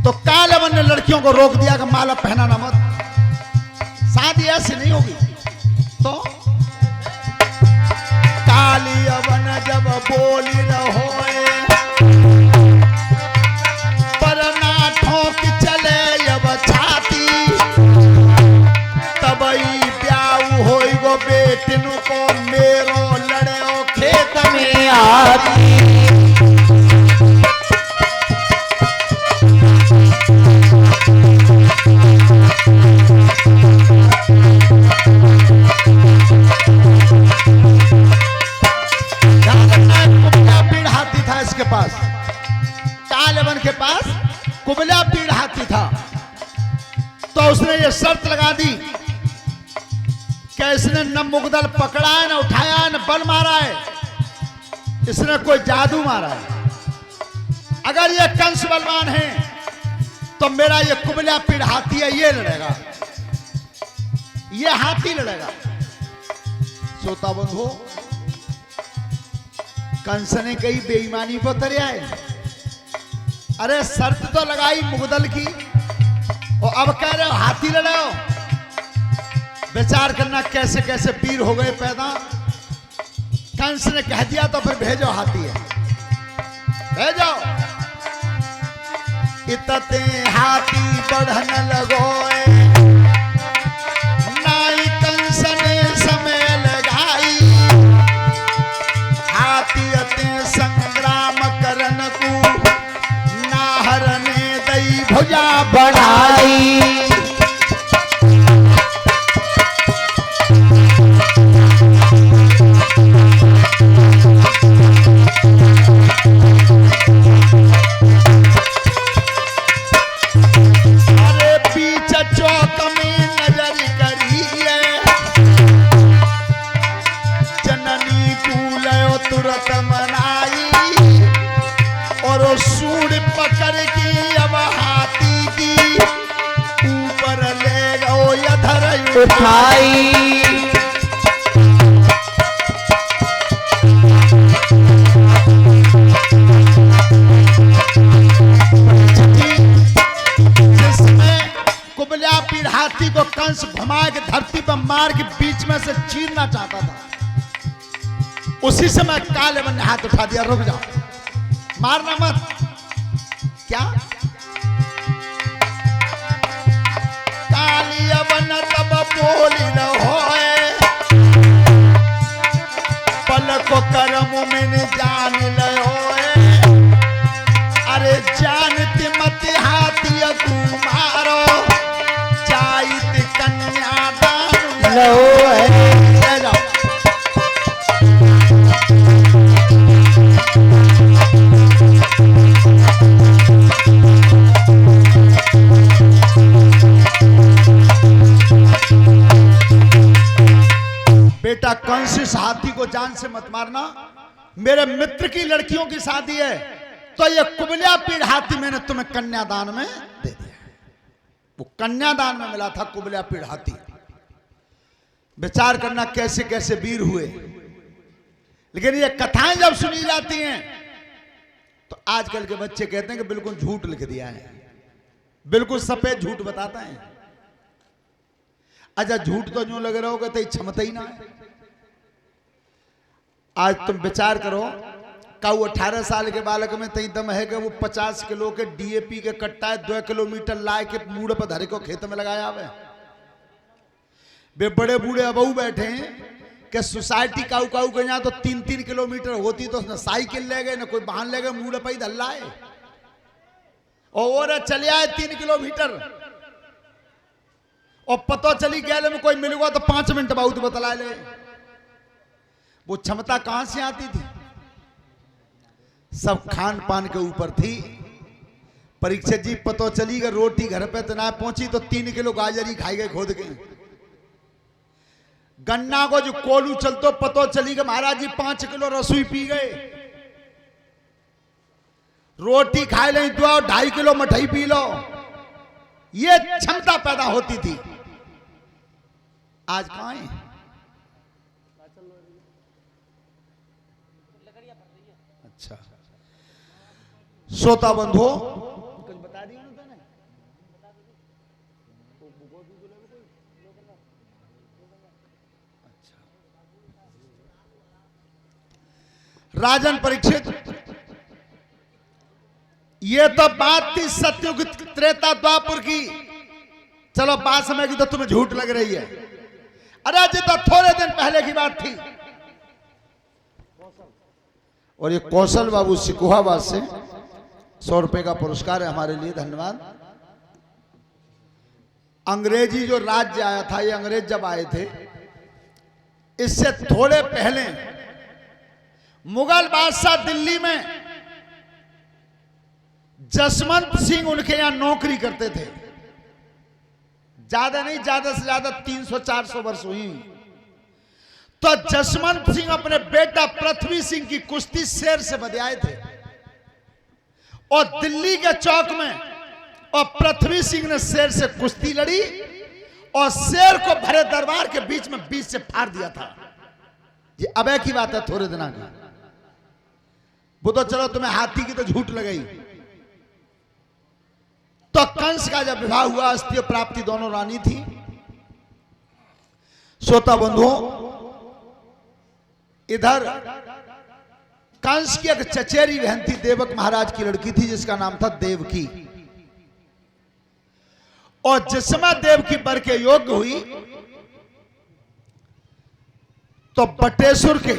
तो कालेवन ने लड़कियों को रोक दिया कि माला पहनाना मत, शादी ऐसी नहीं होगी। तो कालियवन जब बोली न होए पर ना ठोक चले जब छाती, तबई ब्याह होई गो बेटिन को मेरो लड़े ओ खेत में आती। पास कालेवन के पास कुबला पीड़ हाथी था, तो उसने ये शर्त लगा दी कि इसने न मुगदल पकड़ा है, न उठाया है, न बल मारा है, इसने कोई जादू मारा है। अगर ये कंस बलवान है तो मेरा ये कुबला पीड़ हाथी है, ये लड़ेगा, ये हाथी लड़ेगा। श्रोता बंधु, कंस ने कही बेईमानी पर उतरिया है। अरे शर्त तो लगाई मुगदल की और अब कह रहे हो हाथी लड़ाओ। विचार करना कैसे कैसे वीर हो गए पैदा। कंस ने कह दिया तो फिर भेजो हाथी है, भेजो। इतते हाथी बढ़न लगो, नाई कंस ने समय लगाई, संग्राम करन को नाहर ने दई भुजा बढ़ाई। अरे पीछे चौक में नजर करिए, जननी कूलयो तुरंत मनाई, और वो सूंड पकड़ की अब हाथी की ऊपर ले गो यधर उठाई। जिसमें कुबला पीड़ हाथी को कंस घुमा के धरती पर मार के बीच में से चीरना चाहता था, उसी समय कालेवन ने हाथ उठा दिया, रुक जाओ, मारना मत। क्या कालियवन तब बोली न होए, पल को कर्म में जान लयोए, अरे जानती मत हाथी कुमारो, जाइत कन्यादान लयोए। बेटा कंस, इस हाथी को जान से मत मारना, मेरे मित्र की लड़कियों की शादी है, तो ये कुबला पीड़ हाथी मैंने तुम्हें कन्यादान में दे दिया। वो कन्यादान में मिला था कुबला पीड़ हाथी। विचार करना कैसे कैसे वीर हुए। लेकिन ये कथाएं जब सुनी जाती हैं तो आजकल के बच्चे कहते हैं कि बिल्कुल झूठ लिख दिया है, बिल्कुल सफेद झूठ बताता है। अच्छा, झूठ तो यूं लग रहा होगा तो क्षमता ही ना है। आज तुम विचार करो, का वो 18 साल के बालक में तई दम है कि वो 50 किलो के डीएपी के कट्टा 2 किलोमीटर लाए के मूड पर धरे को खेत में लगाया हुआ। वे बड़े बूढ़े अबू बैठे हैं कि सोसाइटी काऊ काऊ के यहाँ तो 3-3 किलोमीटर होती तो उसने साइकिल ले गए, ना कोई वाहन ले गए, मूड पर ही धल्लाए और चले आए 3 किलोमीटर। और पता चली गया में कोई मिलेगा तो 5 मिनट बहुत बतला ले। वो क्षमता कहां से आती थी? सब खान पान के ऊपर थी। परीक्षित जी पता चली कि रोटी घर पे तो ना पहुंची तो 3 किलो गाजरी खाई गए खोद के। गन्ना को जो कोलू चलतो पता चली कि महाराज जी 5 किलो रसोई पी गए। रोटी खाए ले 2-2.5 किलो मठई पी लो। ये क्षमता पैदा होती थी। आज कहां है? अच्छा, श्रोता बंधु कुछ बता दिया ना तूने? राजन परीक्षित, ये तो बात थी सत्युग त्रेता द्वापर की, चलो बात समय की तो तुम्हें झूठ लग रही है। अरे जी तो थोड़े दिन पहले की बात थी। और ये कौशल बाबू सिकुहाबाद से 100 रुपए का पुरस्कार है हमारे लिए, धन्यवाद। अंग्रेजी जो राज्य आया था, ये अंग्रेज जब आए थे, इससे थोड़े पहले मुगल बादशाह दिल्ली में जसवंत सिंह उनके यहां नौकरी करते थे। ज्यादा नहीं, ज्यादा से ज्यादा 300-400 वर्ष हुई। तो जसवंत सिंह अपने बेटा पृथ्वी सिंह की कुश्ती शेर से बधियाए थे और दिल्ली के चौक में, और पृथ्वी सिंह ने शेर से कुश्ती लड़ी और शेर को भरे दरबार के बीच में बीच से फाड़ दिया था। ये अबे की बात है, थोड़े दिन की। वो तो चलो तुम्हें हाथी की तो झूठ लगाई। तो कंस का जब विवाह हुआ, अस्थियों प्राप्ति दोनों रानी थी। श्रोता बंधुओं, इधर कंस की एक चचेरी बहन थी, देवक महाराज की लड़की थी, जिसका नाम था देवकी। और जिस समय देवकी वर के योग्य हुई तो बटेश्वर के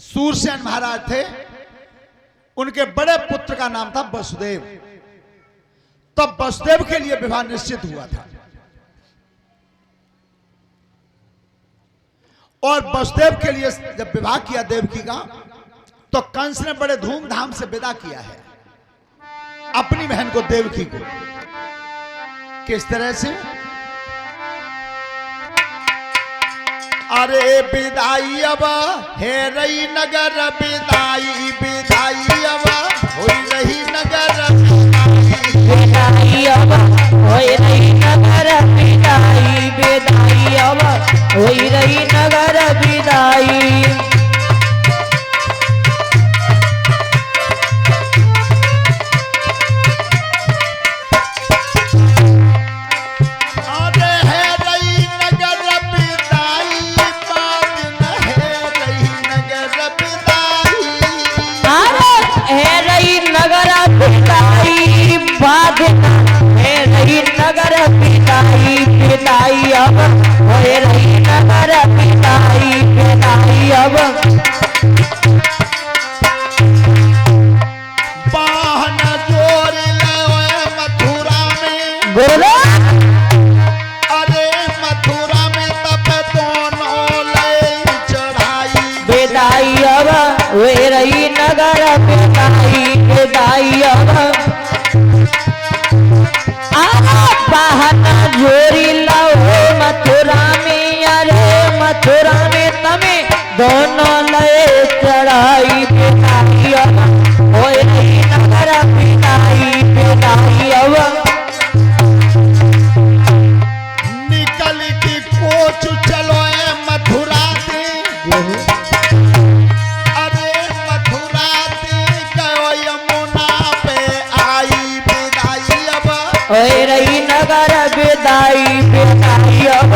सूरसेन महाराज थे, उनके बड़े पुत्र का नाम था वसुदेव। तब वसुदेव के लिए विवाह निश्चित हुआ था और वसुदेव के लिए जब विवाह किया देवकी का, तो कंस ने बड़े धूमधाम से विदा किया है अपनी बहन को, देवकी को। किस तरह से? अरे विदाई अब है रही नगर विदाई, विदाई अब हो रही नगर विदाई अब हो रही नगर विदाई, विदाई अब हो रही नगर विदाई। नगर पिताई पिताई अब हो रही नगर पिताई पिताई अब। बाहन जोर मथुरा में, बोलो। अरे मथुरा में तब दोनों ले चढ़ाई, विदाई अब हो रही नगर पिताई पिताई अब। बहना जोरी लाओ मथुरा में, अरे मथुरा में तमें दोनों लए चढ़ाई, पिताई अब हो रही नगर पिताई पिताई अब। निकल की कोच चलो मथुरा से, अरे मथुरा से गयो यमुना पे आई, विदाई अब हो रही नगर विदाई विदाई अब।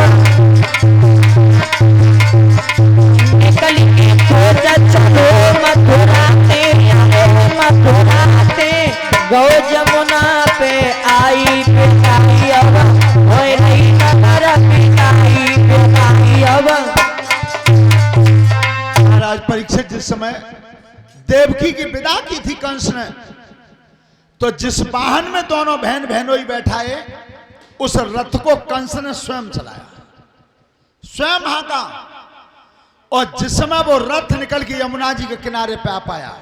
निकल के खोज चलो मथुरा से, मथुरा से गौ जमुना पे आई, पिताई अब हो रही नगर पिताई पिताई अब। महाराज परीक्षित जिस समय देवकी की विदा की थी कंस ने, तो जिस वाहन में दोनों बहन बहनोई बैठाए, उस रथ को कंस ने स्वयं चलाया, स्वयं हाँका। और जिस समय वो रथ निकल के यमुना जी के किनारे पे आ पाया,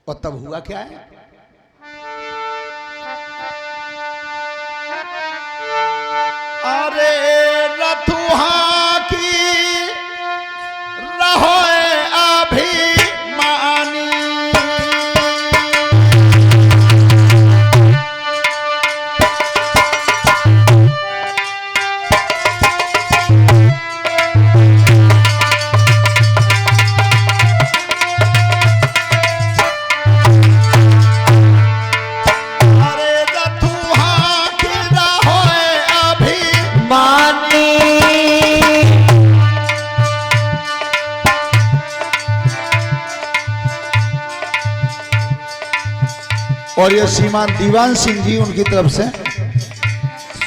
और तब हुआ क्या है? अरे रथुहा की रहो अभिमानी, और ये श्रीमान दीवान सिंह जी उनकी तरफ से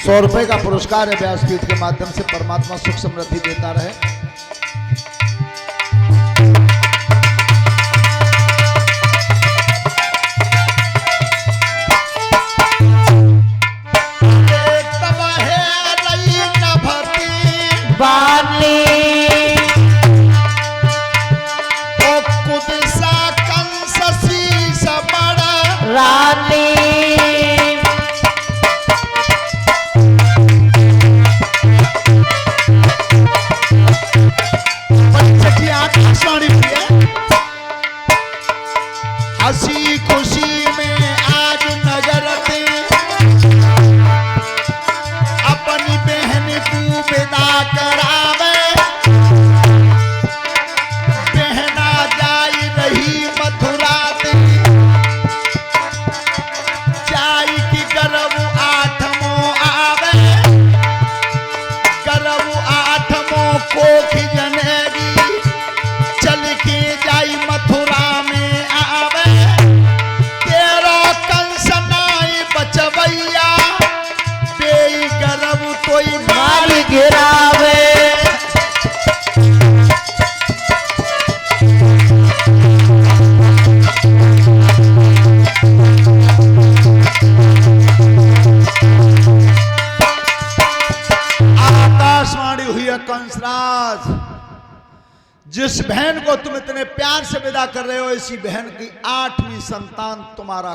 100 रुपए का पुरस्कार है। व्यासपीठ के माध्यम से परमात्मा सुख समृद्धि देता रहे। बानी रानी हंसी खुशी में आज नजर दे अपनी बहन को विदा करावे। बहना जाई रही मथुरा दे जाई की गर्व आठमो आवे। गर्व आठमो कोख जनेगी चल के जाई मथुरा में आवे। तेरा कंस नाई बचवैया बेई गर्व तोई मार गिरावे। आकाशवाणी हुई है कंसराज, जिस बहन को तुम इतने प्यार से विदा कर रहे हो इसी बहन की 8वीं संतान तुम्हारा